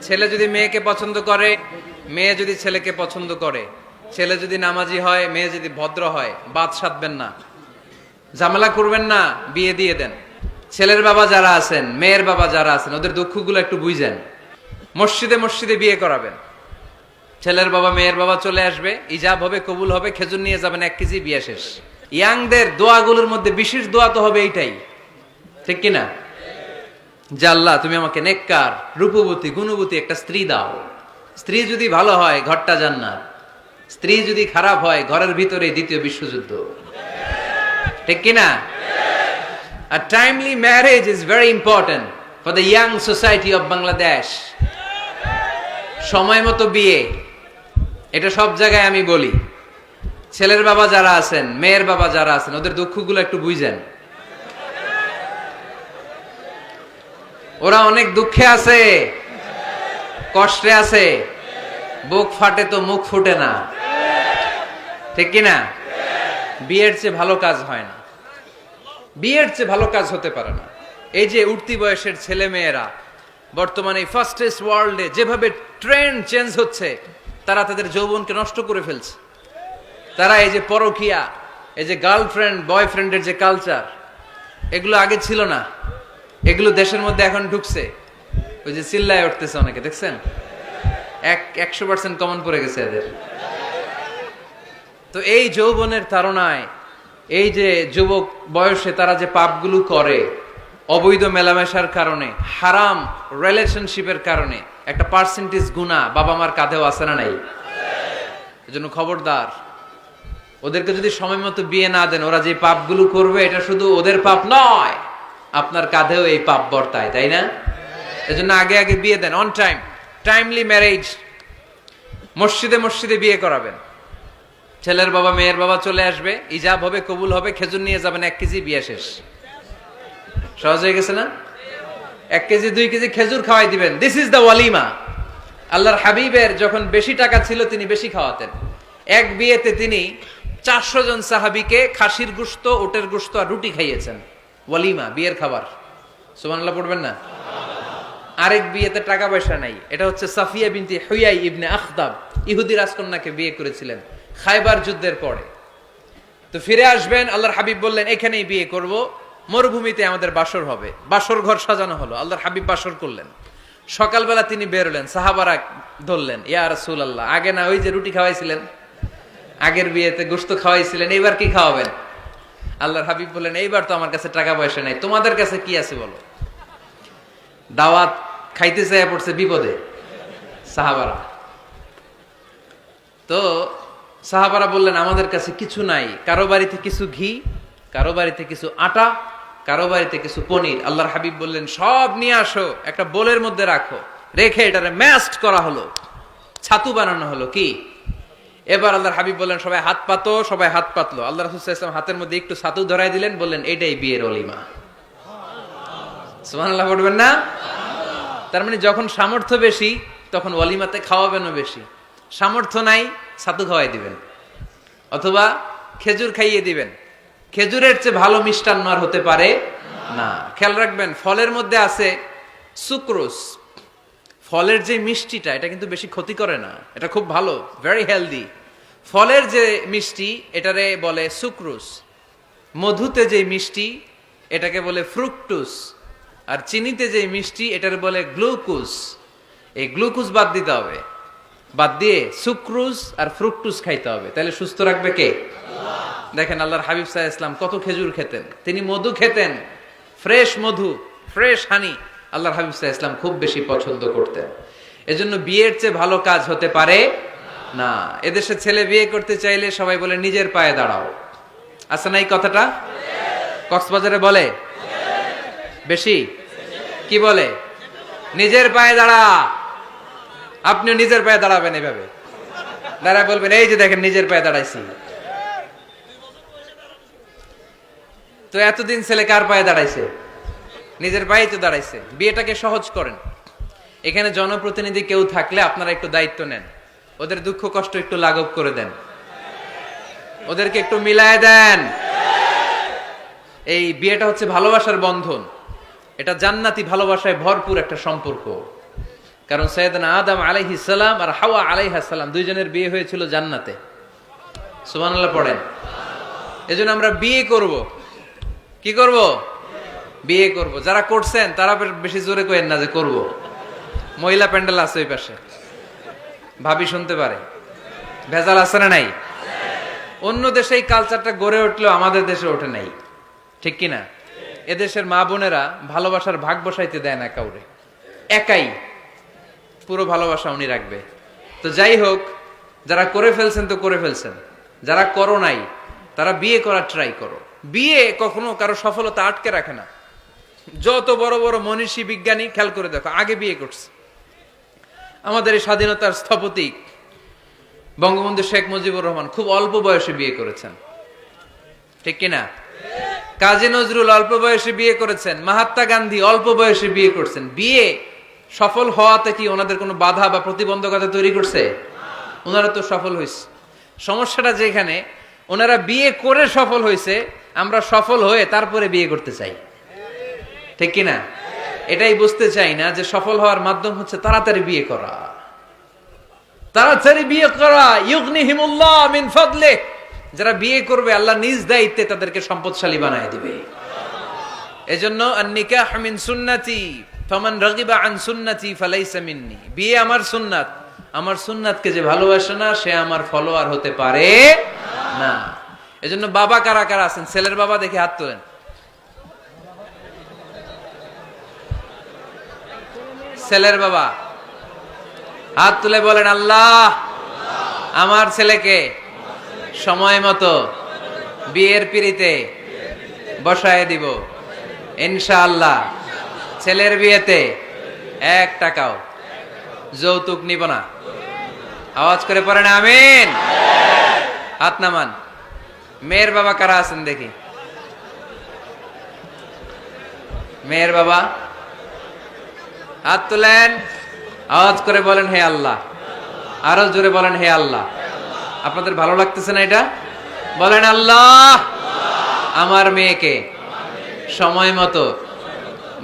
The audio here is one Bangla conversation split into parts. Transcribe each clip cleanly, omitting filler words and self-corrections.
ছেলে যদি মেয়েকে পছন্দ করে, মেয়ে যদি ছেলেকে পছন্দ করে, ছেলে যদি নামাজি হয়, মেয়ে যদি ভদ্র হয়, বাদ সাধবেন না, ঝামেলা করবেন না, বিয়ে দিয়ে দেন। ছেলের বাবা যারা আছেন, মেয়ের বাবা যারা আছেন, ওদের দুঃখগুলো একটু বুঝেন। মসজিদে মসজিদে বিয়ে করাবেন। ছেলের বাবা মেয়ের বাবা চলে আসবে, ইজাব হবে, কবুল হবে, খেজুর নিয়ে যাবেন 1 কেজি, বিয়ে শেষ। ইয়াংদের দোয়াগুলোর মধ্যে বিশেষ দোয়া তো হবে এইটাই, ঠিক কিনা? যে আল্লাহ তুমি আমাকে নেককার, রূপবতী, গুণবতী একটা স্ত্রী দাও। স্ত্রী যদি ভালো হয় ঘরটা জান্নাত, স্ত্রী যদি খারাপ হয় ঘরের ভিতরে দ্বিতীয় বিশ্বযুদ্ধ, ঠিক কিনা? A timely marriage is very important for the young society of Bangladesh. সময় মতো বিয়ে, এটা সব জায়গায় আমি বলি। ছেলের বাবা যারা আছেন, মেয়ের বাবা যারা আছেন, ওদের দুঃখগুলো একটু বুঝেন। ওরা অনেক দুঃখে আছে, কষ্টে আছে, বুক ফাটে তো মুখ ফুটে না, ঠিক কিনা? বিয়ের চেয়ে ভালো কাজ হয় না, বিয়ের চেয়ে ভালো কাজ হতে পারে না। এই যে উঠতি বয়সের ছেলে মেয়েরা বর্তমানে ফাস্টেস্ট ওয়ার্ল্ডে যেভাবে ট্রেন্ড চেঞ্জ হচ্ছে, তারা তাদের যৌবনকে নষ্ট করে ফেলছে। তারা এই যে পরকিয়া, এই যে গার্লফ্রেন্ড বয়ফ্রেন্ডের যে কালচার, এগুলো আগে ছিল না, এগুলো দেশের মধ্যে এখন ঢুকছে। ওই যে চিল্লায় উঠতেছে অনেকে, দেখছেন? 100% কমন পড়ে গেছে এদের। তো এই যৌবনের তাড়নায়, এই যে যুবক বয়সে তারা যে পাপগুলো করে, অবৈধ মেলামেশার কারণে, হারাম রিলেশনশিপের কারণে একটা পার্সেন্টেজ গুনাহ বাবা মার কাঁধেও আছে না নাই? এজন্য খবরদার, ওদেরকে যদি সময় মতো বিয়ে না দেন, ওরা যে পাপগুলো করবে এটা শুধু ওদের পাপ নয়, আপনার কাঁধেও এই পাপ বর্তায়, তাই না? এজন্য আগে আগে বিয়ে দেন, অন টাইম, টাইমলি ম্যারেজ। মসজিদে মসজিদে বিয়ে করাবেন। ছেলের বাবা মেয়ের বাবা চলে আসবে, ইজাব হবে, কবুল হবে, খেজুর নিয়ে যাবেন 1 কেজি, বিয়ে শেষ। সহজ হয়ে গেছে না? 1 কেজি 2 কেজি খেজুর খাওয়াই দিবেন। দিস ইজ দ্য ওয়ালিমা। আল্লাহর হাবিবের যখন বেশি টাকা ছিল তিনি বেশি খাওয়াতেন। এক বিয়েতে তিনি 400 জন সাহাবীকে খাসির গোশত, উটের গোশত আর রুটি খাইয়েছেন। ওয়ালিমা, বিয়ের খাবার। সুবহানাল্লাহ পড়বেন না? আরেক বিয়েতে টাকা পয়সা নাই। এটা হচ্ছে সাফিয়া বিনতি হুয়াই ইবনে আখতাব, ইহুদি রাজকন্যাকে বিয়ে করেছিলেন খায়বার যুদ্ধের পরে। তো ফিরে আসবেন, আল্লাহর হাবিব বললেন এখানেই বিয়ে করব, মরুভূমিতে আমাদের বাসর হবে। বাসর ঘর সাজানো হলো, আল্লাহর হাবিব বাসর করলেন। সকালবেলা তিনি বেরোলেন, সাহাবারা ধরলেন, ইয়া রাসূলুল্লাহ, আগে না ওই যে রুটি খাওয়াইছিলেন, আগের বিয়েতে গোশত খাওয়াইছিলেন, এইবার কি খাওয়াবেন? আল্লাহর হাবিব বললেন এইবার তো আমার কাছে টাকা পয়সা নাই, তোমাদের কাছে কি আছে বলো? দাওয়াত খাইতে চাইয়া পড়ছে বিপদে সাহাবারা। তো সাহাবারা বললেন আমাদের কাছে কিছু নাই, কারো বাড়িতে কিছু ঘি, কারো বাড়িতে কিছু আটা, কারো বাড়িতে কিছু পনির। আল্লাহর হাবিব বললেন সব নিয়ে আসো, একটা বোলের মধ্যে রাখো। রেখে এটারে ম্যাশড করা হলো, ছাতু বানানো হলো। কি? এবার আল্লাহর হাবিব বললেন সবাই হাত পাতো, সবাই হাত পাতলো। আল্লাহ রাসূল সাল্লাল্লাহু আলাইহি ওয়াসাল্লাম হাতের মধ্যে একটু ছাতু ধরাই দিলেন, বললেন এটাই বিয়ের ওলিমা। সুবহানাল্লাহ পড়বেন না? তার মানে যখন সামর্থ্য বেশি তখন ওয়ালিমাতে খাওয়াবেনও বেশি। সামর্থ্য নাই, ছাতু খাওয়াই দিবেন অথবা খেজুর খাইয়ে দিবেন। খেজুরের চেয়ে ভালো মিষ্টান্ন আর হতে পারে না। খেয়াল রাখবেন, ফলের মধ্যে আছে সুক্রোজ। ফলের যে মিষ্টিটা, এটা কিন্তু বেশি ক্ষতি করে না, এটা খুব ভালো, ভেরি হেলদি। ফলের যে মিষ্টি এটারে বলে সুক্রোজ। মধুতে যে মিষ্টি এটাকে বলে ফ্রুকটুস, আর চিনিতে যে মিষ্টি এটার বলে গ্লুকোজ। এই গ্লুকোজ বাদ দিতে হবে, বাদ দিয়ে সুক্রোজ আর ফ্রুকটুস খাইতে হবে। তাহলে সুস্থ রাখবে কে? দেখেন আল্লাহর হাবিব সাল্লাল্লাহু আলাইহি ওয়াসাল্লাম কত খেজুর খেতেন, তিনি মধু খেতেন, ফ্রেশ মধু, ফ্রেশ হানি আল্লাহর হাবিব সাল্লাল্লাহু আলাইহি ওয়াসাল্লাম খুব বেশি পছন্দ করতেন। এজন্য বিয়ের চেয়ে ভালো কাজ হতে পারে না। এদেশে ছেলে বিয়ে করতে চাইলে সবাই বলে নিজের পায়ে দাঁড়াও। আছে না এই কথাটা? কক্সবাজারে বলে বেশি, কি বলে? নিজের পায়ে দাঁড়া। আপনিও নিজের পায়ে দাঁড়াবেন, এইভাবে দাঁড়ায় বলবেন এই যে দেখেন নিজের পায়ে দাঁড়াইছি। তো এতদিন ছেলে কার পায়ে দাঁড়াইছে? নিজের পায়েই তো দাঁড়াইছে। বিয়েটাকে সহজ করেন। এখানে জনপ্রতিনিধি কেউ থাকলে আপনারা একটু দায়িত্ব নেন, ওদের দুঃখ কষ্ট একটু লাঘব করে দেন, ওদেরকে একটু মিলায় দেন। এই বিয়েটা হচ্ছে ভালোবাসার বন্ধন, এটা জান্নাতি ভালোবাসায় ভরপুর একটা সম্পর্ক। কারণ সাইয়েদনা আদম আলাইহিস সালাম আর হাওয়া আলাইহাস সালাম দুইজনের বিয়ে হয়েছিল জান্নাতে। সুবহানাল্লাহ পড়েন। এজন্য আমরা বিয়ে করব। কি করব? বিয়ে করব। যারা করছেন তারা বেশি জোরে কইেন না যে করব। মহিলা প্যান্ডেল আছে ওই পাশে, ভাবি শুনতে পারে। ভেজাল আছে না নাই? অন্য দেশে এই কালচারটা গড়ে উঠলেও আমাদের দেশে ওঠে নাই, ঠিক কিনা? এদেশের মা বোনেরা ভালোবাসার ভাগ বসাইতে দেয় না কাউরে, একাই পুরো ভালোবাসা উনি রাখবে। তো যাই হোক, যারা করে ফেলছেন তো করে ফেলছেন, যারা করো নাই তারা বিয়ে করার ট্রাই করো। বিয়ে কখনো কারো সফলতা আটকে রাখে না। যত বড় বড় মনীষী বিজ্ঞানী খেয়াল করে দেখো, আগে বিয়ে করছে। আমাদের এই স্বাধীনতার স্থপতি বঙ্গবন্ধু শেখ মুজিবুর রহমান খুব অল্প বয়সে বিয়ে করেছেন, ঠিক কিনা? কাজী নজরুল অল্প বয়সে বিয়ে করেছেন, মহাত্মা গান্ধী অল্প বয়সে বিয়ে করছেন। বিয়ে সফল হওয়াতে কি ওনাদের কোনো বাধা বা প্রতিবন্ধকতা তৈরি করছে? ওনারা তো সফল হয়েছে। সমস্যাটা যেখানে ওনারা বিয়ে করে সফল হয়েছে, আমরা সফল হয়ে তারপরে বিয়ে করতে চাই, ঠিক কিনা? এটাই বুঝতে চাই না যে সফল হওয়ার মাধ্যম হচ্ছে তাড়াতাড়ি বিয়ে করা। তাড়াতাড়ি বিয়ে করা, ইউগনিহিমুল্লাহ মিন ফাদলিহি। যারা বিয়ে করবে আল্লাহ নিজ দায়িত্বে তাদেরকে সম্পদশালী বানায় দিবে। এজন্য আন-নিকাহ মিন সুন্নতি ফামান রাগিবা আন সুন্নতি ফালাইসা মিন্নি। বিয়ে আমার সুন্নাত, আমার সুন্নাতকে যে ভালোবাসে না সে আমার ফলোয়ার হতে পারে না। এজন্য বাবা কারা কারা আছেন? ছেলের বাবা দেখে হাত তোলেন। ছেলের বাবা হাত তুলে বলেন, আল্লাহ আমার ছেলেকে সময় মতো বিয়ের পিঁড়িতে বসায় দিব ইনশাআল্লাহ। ছেলের বিয়েতে 1 টাকাও যৌতুক নিব না। আওয়াজ করে পড়েন আমিন। হাত নামান। মেয়ের বাবা কারা আছেন দেখি? মেয়ের বাবা হাত তুলেন, আওয়াজ করে বলেন হে আল্লাহ। আরো জোরে বলেন হে আল্লাহ। আপনাদের ভালো লাগতেছে না এটা? বলেন আল্লাহ আমার মেয়েকে সময় মতো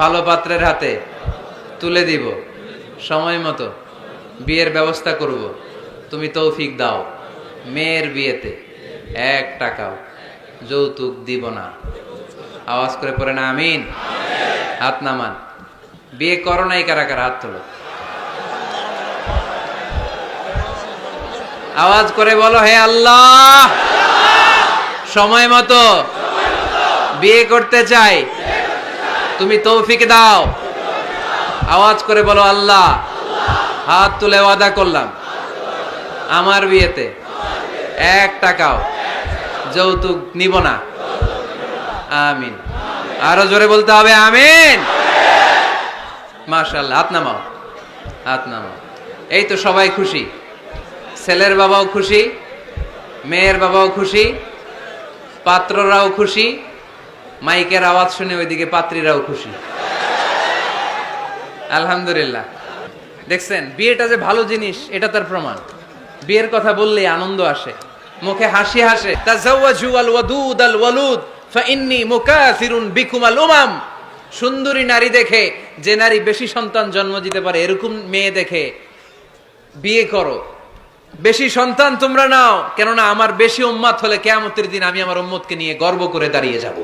ভালো পাত্রের হাতে তুলে দিব, সময় মতো বিয়ের ব্যবস্থা করব, তুমি তৌফিক দাও। মেয়ের বিয়েতে 1 টাকাও যৌতুক দিব না। আওয়াজ করে পড়েন আমিন। হাত নামান। বিয়ে করো নাই কারা কারা? হাত তোলো। আওয়াজ করে বলো হে আল্লাহ সময় মতো বিয়ে করতে চাই, তুমি তৌফিক দাও। আওয়াজ করে বলো আল্লাহ হাত তুলে ওয়াদা করলাম আমার বিয়েতে 1 টাকাও যৌতুক নিব না। আমিন। আরো জোরে বলতে হবে আমিন। মাশাআল্লাহ। হাত নামাও, হাত নামাও। এই তো সবাই খুশি। ছেলের বাবাও খুশি, মেয়ের বাবাও খুশি, পাত্ররাও খুশি, মাইকের আওয়াজ শুনে ওইদিকে পাত্রীরাও খুশি। আলহামদুলিল্লাহ। দেখছেন বিয়েটা যে ভালো জিনিস এটা তার প্রমাণ। বিয়ের কথা বললে আনন্দ আসে, মুখে হাসি হাসে। তাজাওয়াজু আল ওয়াদুদ আল ওয়ালুদ ফাইন্নী মুকাসিরুন বিকুমাল উমাম। সুন্দরী নারী দেখে, যে নারী বেশি সন্তান জন্ম দিতে পারে এরকম মেয়ে দেখে বিয়ে করো। বেশি সন্তান তোমরা নাও, কেননা আমার বেশি উম্মত হলে কিয়ামতের দিন আমি আমার উম্মতকে নিয়ে গর্ব করে দাঁড়িয়ে যাব।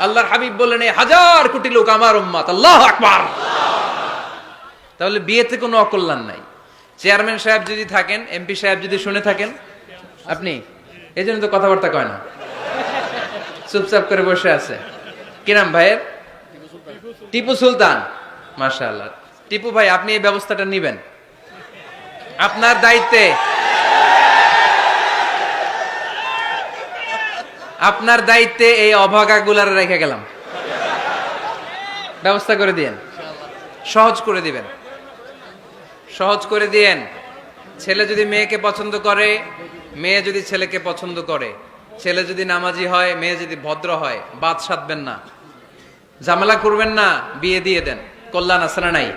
আল্লাহর হাবিব বললেন 1000 কোটি লোক আমার উম্মত। আল্লাহু আকবার। তাহলে বিয়েতে কোনো অকল্যাণ নাই। চেয়ারম্যান সাহেব যদি থাকেন, এমপি সাহেব যদি শুনে থাকেন, আপনি এই জন্য তো কথাবার্তা কয় না, চুপচাপ করে বসে আছে। কি নাম ভাইয়ের? টিপু সুলতান। মাশাআল্লাহ। টিপু ভাই আপনি এই ব্যবস্থাটা নিবেন, আপনার দায়িত্বে। আপনার দায়িত্বে এই অভাগাগুলার রেখে গেলাম, ব্যবস্থা করে দিয়েন, সহজ করে দিবেন, সহজ করে দিয়েন। ছেলে যদি মেয়েকে পছন্দ করে, মেয়ে যদি ছেলেকে পছন্দ করে, ছেলে যদি নামাজি হয়, মেয়ে যদি ভদ্র হয়, বাদ সাধবেন না, ঝামেলা করবেন না, বিয়ে দিয়ে দেন। কল্যাণ আছে না নাই?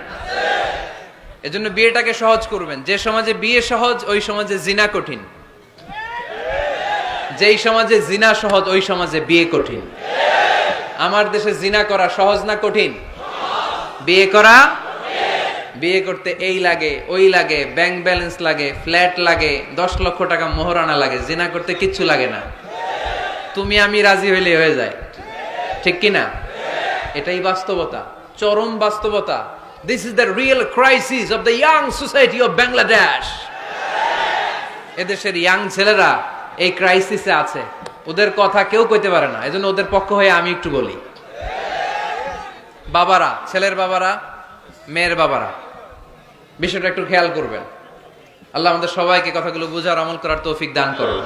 এজন্য বিয়েটাকে সহজ করবেন। যে সমাজে বিয়ে সহজ ওই সমাজে জিনা কঠিন, যেই সমাজে জিনা সহজ ওই সমাজে বিয়ে কঠিন। আমার দেশে জিনা করা সহজ না কঠিন? বিয়ে করা বিয়ে করতে এই লাগে ওই লাগে, ব্যাংক ব্যালেন্স লাগে, ফ্ল্যাট লাগে, 10 লক্ষ টাকা মোহরানা লাগে, জিনা করতে কিচ্ছু লাগে না। তুমি আমি রাজি হইলে হয়ে যায়, ঠিক কি না? এটাই বাস্তবতা, চরম বাস্তবতা। This is the real crisis of the young society of Bangladesh. এদেশের ইয়াং ছেলেরা এই ক্রাইসিসে আছে, ওদের কথা কেউ কইতে পারে না, এজন্য ওদের পক্ষ হয়ে আমি একটু বলি। বাবারা, ছেলের বাবারা, মেয়ের বাবারা, বিষয়টা একটু খেয়াল করবেন। আল্লাহ আমাদের সবাইকে কথাগুলো বুঝার, আমল করার তৌফিক দান করুন।